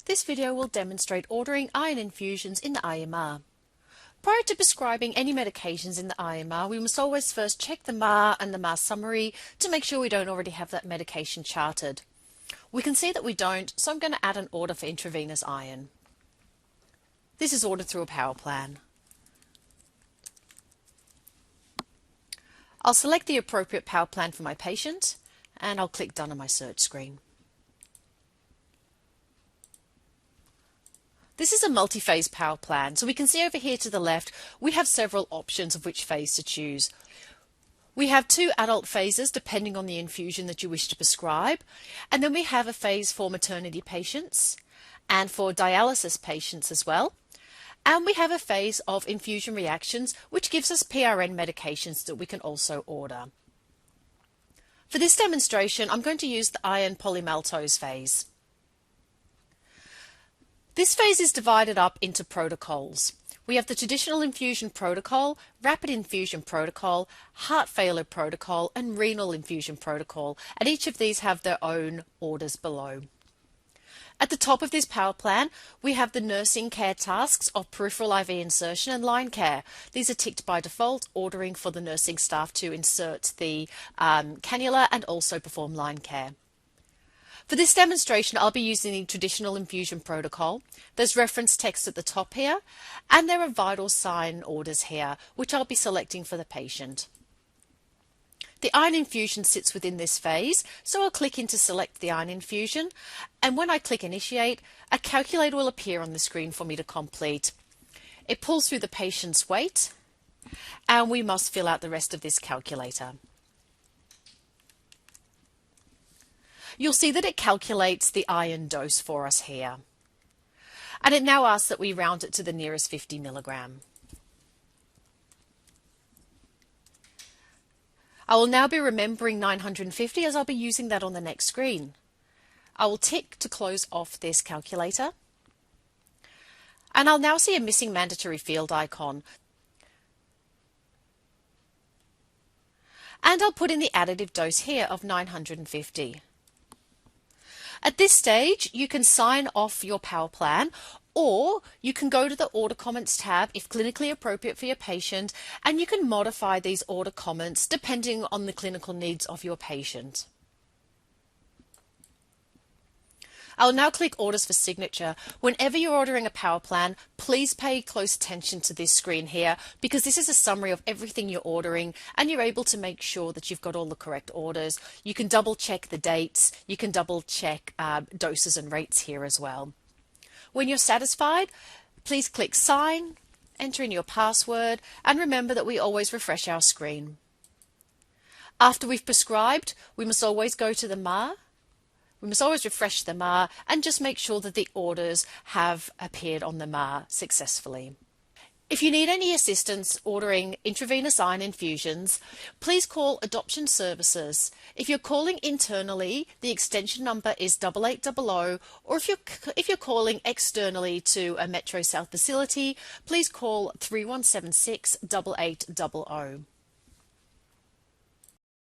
This video will demonstrate ordering iron infusions in the IMR. Prior to prescribing any medications in the IMR, we must always first check the MAR and the MAR summary to make sure we don't already have that medication charted. We can see that we don't, so I'm going to add an order for intravenous iron. This is ordered through a power plan. I'll select the appropriate power plan for my patient and I'll click Done on my search screen. This is a multi-phase power plan, so we can see over here to the left we have several options of which phase to choose. We have 2 adult phases depending on the infusion that you wish to prescribe, and then we have a phase for maternity patients and for dialysis patients as well. And we have a phase of infusion reactions, which gives us PRN medications that we can also order. For this demonstration, I'm going to use the iron polymaltose phase. This phase is divided up into protocols. We have the traditional infusion protocol, rapid infusion protocol, heart failure protocol, and renal infusion protocol, and each of these have their own orders below. At the top of this power plan, we have the nursing care tasks of peripheral IV insertion and line care. These are ticked by default, ordering for the nursing staff to insert the cannula and also perform line care. For this demonstration, I'll be using the traditional infusion protocol. There's reference text at the top here, and there are vital sign orders here, which I'll be selecting for the patient. The iron infusion sits within this phase, so I'll click in to select the iron infusion, and when I click Initiate, a calculator will appear on the screen for me to complete. It pulls through the patient's weight, and we must fill out the rest of this calculator. You'll see that it calculates the iron dose for us here. And it now asks that we round it to the nearest 50 milligram. I will now be remembering 950 as I'll be using that on the next screen. I will tick to close off this calculator. And I'll now see a missing mandatory field icon. And I'll put in the additive dose here of 950. At this stage, you can sign off your power plan, or you can go to the Order Comments tab if clinically appropriate for your patient, and you can modify these order comments depending on the clinical needs of your patient. I'll now click Orders for Signature. Whenever you're ordering a power plan, please pay close attention to this screen here, because this is a summary of everything you're ordering and you're able to make sure that you've got all the correct orders. You can double check the dates, you can double check doses and rates here as well. When you're satisfied, please click Sign, enter in your password, and remember that we always refresh our screen. After we've prescribed, we must always go to the MAR. We must always refresh the MAR and just make sure that the orders have appeared on the MAR successfully. If you need any assistance ordering intravenous iron infusions, please call Adoption Services. If you're calling internally, the extension number is 8800, or if you're calling externally to a Metro South facility, please call 3176 8800.